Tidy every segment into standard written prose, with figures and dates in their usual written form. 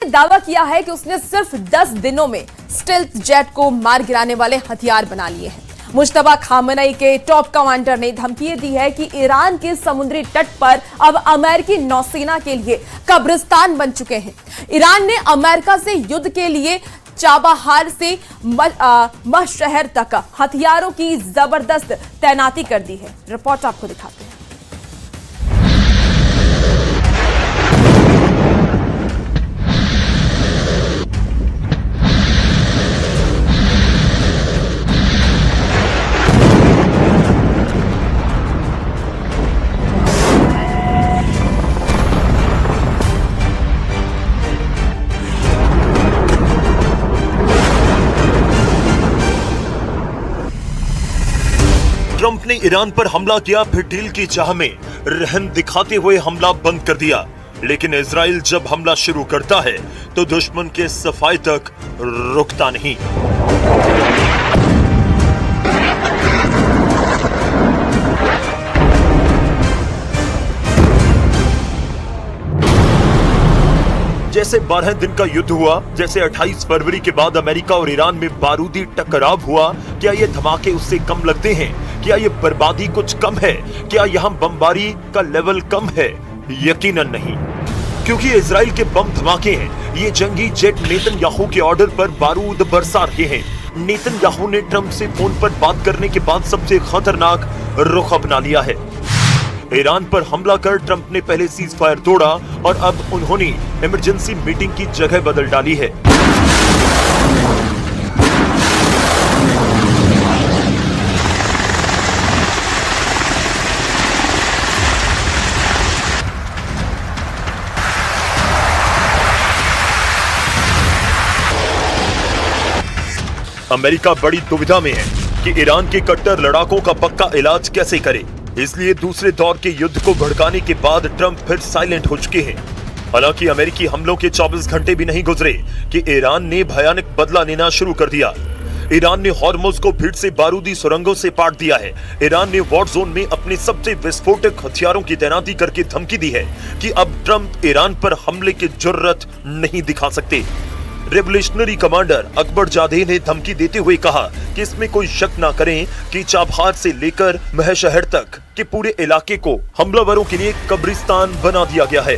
दावा किया है कि उसने सिर्फ 10 दिनों में स्टेल्थ जेट को मार गिराने वाले हथियार बना लिए हैं। मुश्तबा खामेनेई के टॉप कमांडर ने धमकी दी है कि ईरान के समुद्री तट पर अब अमेरिकी नौसेना के लिए कब्रिस्तान बन चुके हैं। ईरान ने अमेरिका से युद्ध के लिए चाबहार से मशहर तक हथियारों की जबरदस्त तैनाती कर दी है। रिपोर्ट आपको दिखाते हैं। ट्रंप ने ईरान पर हमला किया, फिर डील की चाह में रहम दिखाते हुए हमला बंद कर दिया। लेकिन इजराइल जब हमला शुरू करता है तो दुश्मन के सफाई तक रुकता नहीं। जैसे 12 दिन का युद्ध हुआ, जैसे 28 फरवरी के बाद अमेरिका और ईरान में बारूदी टकराव हुआ, क्या ये धमाके उससे कम लगते हैं? क्या ये बर्बादी कुछ कम है? क्या यहाँ बमबारी का लेवल कम है? यकीनन नहीं, क्योंकि इजराइल के बम धमाके हैं। ये जंगी जेट नेतन्याहू के ऑर्डर पर बारूद बरसा रहे हैं। नेतन्याहू ने ट्रंप से फोन पर बात करने के बाद सबसे खतरनाक रुख अपना लिया है। ईरान पर हमला कर ट्रंप ने पहले सीज फायर तोड़ा और अब उन्होंने इमरजेंसी मीटिंग की जगह बदल डाली है। अमेरिका बड़ी दुविधा में है कि ईरान के कट्टर लड़ाकों का पक्का इलाज कैसे करे। इसलिए दूसरे दौर के युद्ध को भड़काने के बाद ट्रंप फिर साइलेंट हो चुके हैं। हालांकि अमेरिकी हमलों के 24 घंटे भी नहीं गुजरे कि ईरान ने भयानक बदला लेना शुरू कर दिया। ईरान ने हॉर्मुज को फिर से बारूदी सुरंगों से पाट दिया है। ईरान ने वॉर जोन में अपने सबसे विस्फोटक हथियारों की तैनाती करके धमकी दी है कि अब ट्रंप ईरान पर हमले की जुर्रत नहीं दिखा सकते। रेवोल्यूशनरी कमांडर अकबर जाधे ने धमकी देते हुए कहा कि इसमें कोई शक ना करें कि चाबहार से लेकर महशहर तक के पूरे इलाके को हमलावरों के लिए कब्रिस्तान बना दिया गया है।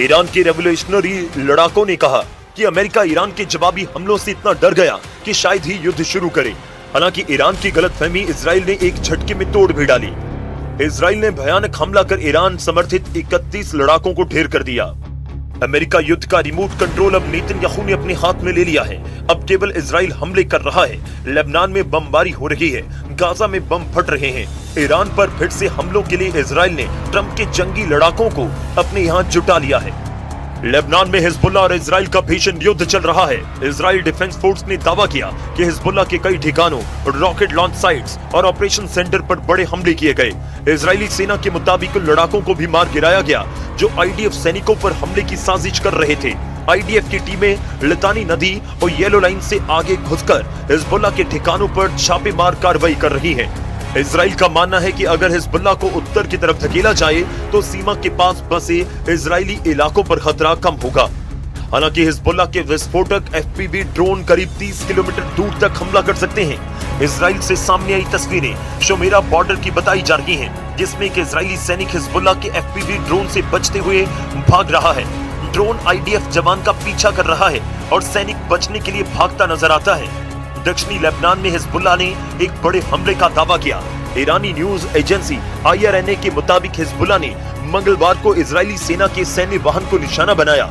ईरान के रेवोल्यूशनरी लड़ाकों ने कहा कि अमेरिका ईरान के जवाबी हमलों से इतना डर गया कि शायद ही युद्ध शुरू करे। हालांकि ईरान की गलतफहमी इजराइल ने एक झटके में तोड़ भी डाली। इजराइल ने भयानक हमला कर ईरान समर्थित 31 लड़ाकों को ढेर कर दिया। अमेरिका युद्ध का रिमोट कंट्रोल अब नेतन्याहू ने अपने हाथ में ले लिया है। अब केवल इजराइल हमले कर रहा है। लेबनान में बमबारी हो रही है, गाजा में बम फट रहे हैं। ईरान पर फिर से हमलों के लिए इजराइल ने ट्रंप के जंगी लड़ाकों को अपने यहाँ जुटा लिया है। लेबनान में हिजबुल्लाह और इजराइल का भीषण युद्ध चल रहा है। इजराइल डिफेंस फोर्स ने दावा किया कि हिजबुल्लाह के कई ठिकानों, रॉकेट लॉन्च साइट्स और ऑपरेशन सेंटर पर बड़े हमले किए गए। इजरायली सेना के मुताबिक लड़ाकों को भी मार गिराया गया जो आईडीएफ सैनिकों पर हमले की साजिश कर रहे थे। आईडीएफ की टीमें लितानी नदी और येलो लाइन से आगे घुसकर हिजबुल्लाह के ठिकानों पर छापेमार कार्रवाई कर रही है। इजराइल का मानना है कि अगर हिजबुल्लाह को उत्तर की तरफ धकेला जाए तो सीमा के पास बसे इजरायली इलाकों पर खतरा कम होगा। हालांकि हिजबुल्लाह के विस्फोटक एफपीवी ड्रोन करीब 30 किलोमीटर दूर तक हमला कर सकते हैं। इजराइल से सामने आई तस्वीरें शोमेरा बॉर्डर की बताई जा रही हैं, जिसमें एक इजरायली सैनिक हिजबुल्लाह के एफपीवी ड्रोन से बचते हुए भाग रहा है। ड्रोन आईडीएफ जवान का पीछा कर रहा है और सैनिक बचने के लिए भागता नजर आता है। दक्षिणी लेबनान में हिजबुल्लाह ने एक बड़े हमले का दावा किया। ईरानी न्यूज एजेंसी IRNA के मुताबिक हिजबुल्लाह ने मंगलवार को इजरायली सेना के सैन्य वाहन को निशाना बनाया।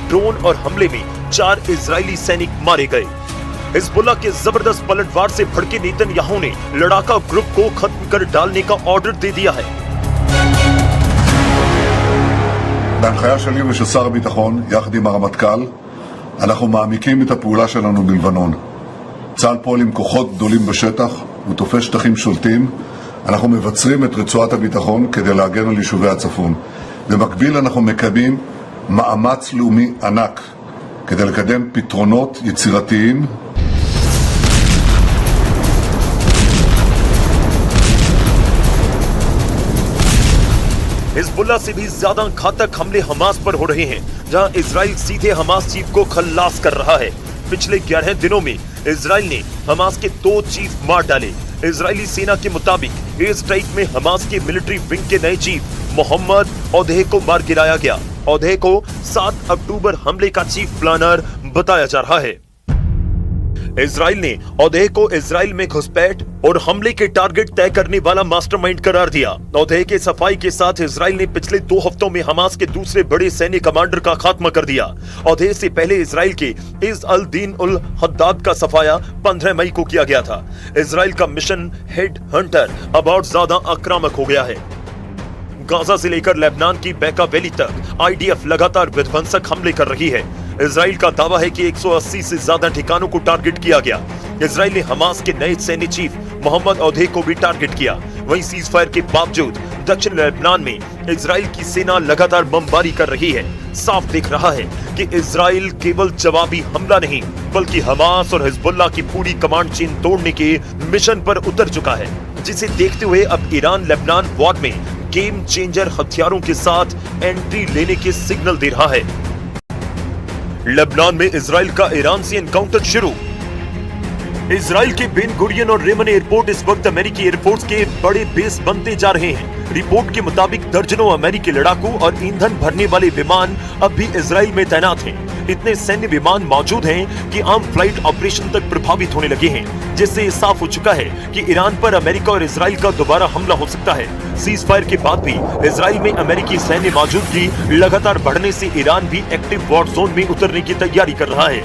ड्रोन और हमले में 4 इजरायली सैनिक मारे गए। हिजबुल्लाह के जबरदस्त पलटवार से भड़के नेतन्याहू ने लड़ाका ग्रुप को खत्म कर डालने का ऑर्डर दे दिया है। בהנחיה שלי ושל שר הביטחון, יחד עם הרמטכ"ל, אנחנו מעמיקים את הפעולה שלנו בלבנון. צה"ל פועל עם כוחות גדולים בשטח, הוא תופס שטחים שולטים. אנחנו מבצרים את רצועת הביטחון כדי להגן על יישובי הצפון. במקביל אנחנו מקיימים מאמץ לאומי ענק כדי לקדם פתרונות יצירתיים. हिजबुल्लाह से भी ज्यादा घातक हमले हमास पर हो रहे हैं, जहां इजराइल सीधे हमास चीफ को खल्लास कर रहा है। पिछले 11 दिनों में इजराइल ने हमास के 2 चीफ मार डाले। इजरायली सेना के मुताबिक एयर स्ट्राइक में हमास के मिलिट्री विंग के नए चीफ मोहम्मद औदेह को मार गिराया गया। औदेह को 7 अक्टूबर हमले का चीफ प्लानर बताया जा रहा है। इजराइल ने औदेह को इजराइल में घुसपैठ और हमले के टारगेट तय करने वाला मास्टरमाइंड करार दिया। औदेह के सफाई के साथ इजराइल ने पिछले 2 हफ्तों में हमास के दूसरे बड़े सैन्य कमांडर का खात्मा कर दिया। औदेह से पहले इजराइल के is Al Deen ul Haddad का सफाया 15 मई को किया गया था। इजराइल का मिशन हेड हंटर अब और ज्यादा आक्रामक हो गया है। गाजा से लेकर लेबनान की बैका वैली तक आईडीएफ लगातार विध्वंसक हमले कर रही है। इजराइल का दावा है कि 180 से ज्यादा ठिकानों को टारगेट किया गया। इजराइल ने हमास के नए सैन्य चीफ मोहम्मद औदेह को भी टारगेट किया। वहीं सीज फायर के बावजूद दक्षिण लेबनान में इजराइल की सेना लगातार बमबारी कर रही है। साफ दिख रहा है कि इजराइल केवल जवाबी हमला नहीं, बल्कि हमास और हिजबुल्लाह की पूरी कमांड चेन तोड़ने के मिशन पर उतर चुका है, जिसे देखते हुए अब ईरान लेबनान वॉर में गेम चेंजर हथियारों के साथ एंट्री लेने के सिग्नल दे रहा है। लेबनान में इजराइल का ईरान से एनकाउंटर शुरू। इजराइल के बेन गुरियन और रेमन एयरपोर्ट इस वक्त अमेरिकी एयरफोर्स के बड़े बेस बनते जा रहे हैं। रिपोर्ट के मुताबिक दर्जनों अमेरिकी लड़ाकू और ईंधन भरने वाले विमान अब भी इजराइल में तैनात हैं। इतने सैन्य विमान मौजूद हैं कि आम फ्लाइट ऑपरेशन तक प्रभावित होने लगे हैं, जिससे साफ हो चुका है कि ईरान पर अमेरिका और इजराइल का दोबारा हमला हो सकता है। सीज फायर के बाद भी इजराइल में अमेरिकी सैन्य मौजूदगी लगातार बढ़ने से ईरान भी एक्टिव वॉर जोन में उतरने की तैयारी कर रहा है।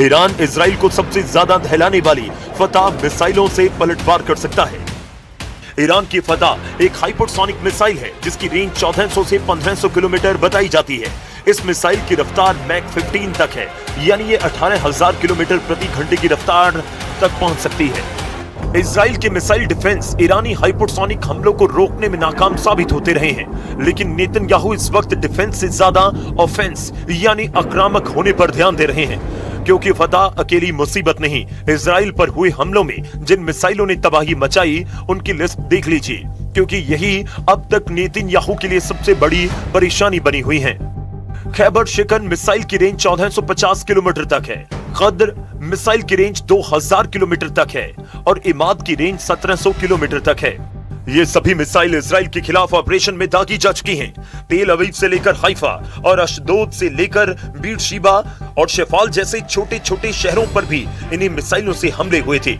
ईरान इजराइल को सबसे ज्यादा दहलाने वाली फतह मिसाइलों से पलटवार कर सकता है। ईरान की फतह एक हाइपरसोनिक मिसाइल है, जिसकी रेंज 1400 से 1500 किलोमीटर बताई जाती है। इस मिसाइल की रफ्तार मैक 15 तक है, यानी ये 18,000 किलोमीटर प्रति घंटे की रफ्तार तक पहुंच सकती है। इजराइल के मिसाइल डिफेंस ईरानी हाइपरसोनिक हमलों को रोकने में नाकाम साबित होते रहे हैं, लेकिन नेतन्याहू इस वक्त डिफेंस से ज्यादा ऑफेंस यानी आक्रामक होने पर ध्यान दे रहे हैं, क्योंकि फतह अकेली मुसीबत नहीं। इजराइल पर हुए हमलों में जिन मिसाइलों ने तबाही मचाई, उनकी लिस्ट देख लीजिए, क्योंकि यही अब तक नेतन्याहू के लिए सबसे बड़ी परेशानी बनी हुई है। खैबर शिकन मिसाइल की रेंज 1450 किलोमीटर तक है, कद्र मिसाइल की रेंज 2000 किलोमीटर तक है और इमाद की रेंज 1700 किलोमीटर तक है। ये सभी मिसाइल इजराइल के खिलाफ ऑपरेशन में दागी जा चुकी हैं। तेल अवीव से लेकर हाइफा और अशदोद से लेकर बीर शीबा और शेफाल जैसे छोटे छोटे शहरों पर भी इन्हीं मिसाइलों से हमले हुए थे।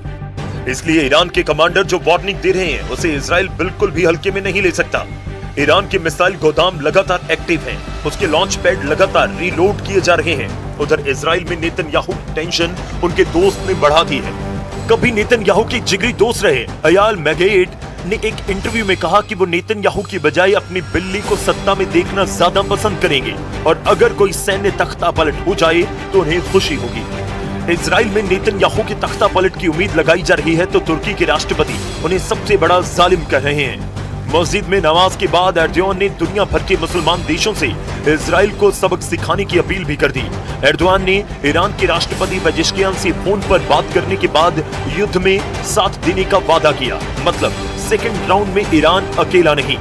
इसलिए ईरान के कमांडर जो वार्निंग दे रहे हैं, उसे इजराइल बिल्कुल भी हल्के में नहीं ले सकता। ईरान के मिसाइल गोदाम लगातार एक्टिव हैं, उसके लॉन्च पैड लगातार रीलोड किए जा रहे हैं। उधर इजराइल में नेतन्याहू की टेंशन उनके दोस्त ने बढ़ा दी है। कभी नेतन्याहू के जिगरी दोस्त रहे अयाल मैगेट ने एक इंटरव्यू में कहा कि वो नेतन्याहू की बजाय अपनी बिल्ली को सत्ता में देखना ज्यादा पसंद करेंगे, और अगर कोई सैन्य तख्ता पलट हो जाए तो उन्हें खुशी होगी। इजराइल में नेतन्याहू के तख्ता पलट की उम्मीद लगाई जा रही है, तो तुर्की के राष्ट्रपति उन्हें सबसे बड़ा जालिम कह रहे हैं। मस्जिद में नमाज के बाद एर्दोआन ने दुनिया भर के मुसलमान देशों से इजराइल को सबक सिखाने की अपील भी कर दी। एर्दोआन ने ईरान के राष्ट्रपति पेजेश्कियान से फोन पर बात करने के बाद युद्ध में साथ देने का वादा किया। मतलब सेकंड राउंड में ईरान अकेला नहीं,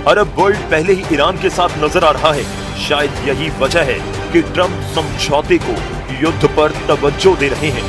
अरब वर्ल्ड पहले ही ईरान के साथ नजर आ रहा है। शायद यही वजह है कि ट्रंप समझौते को युद्ध पर तवज्जो दे रहे हैं।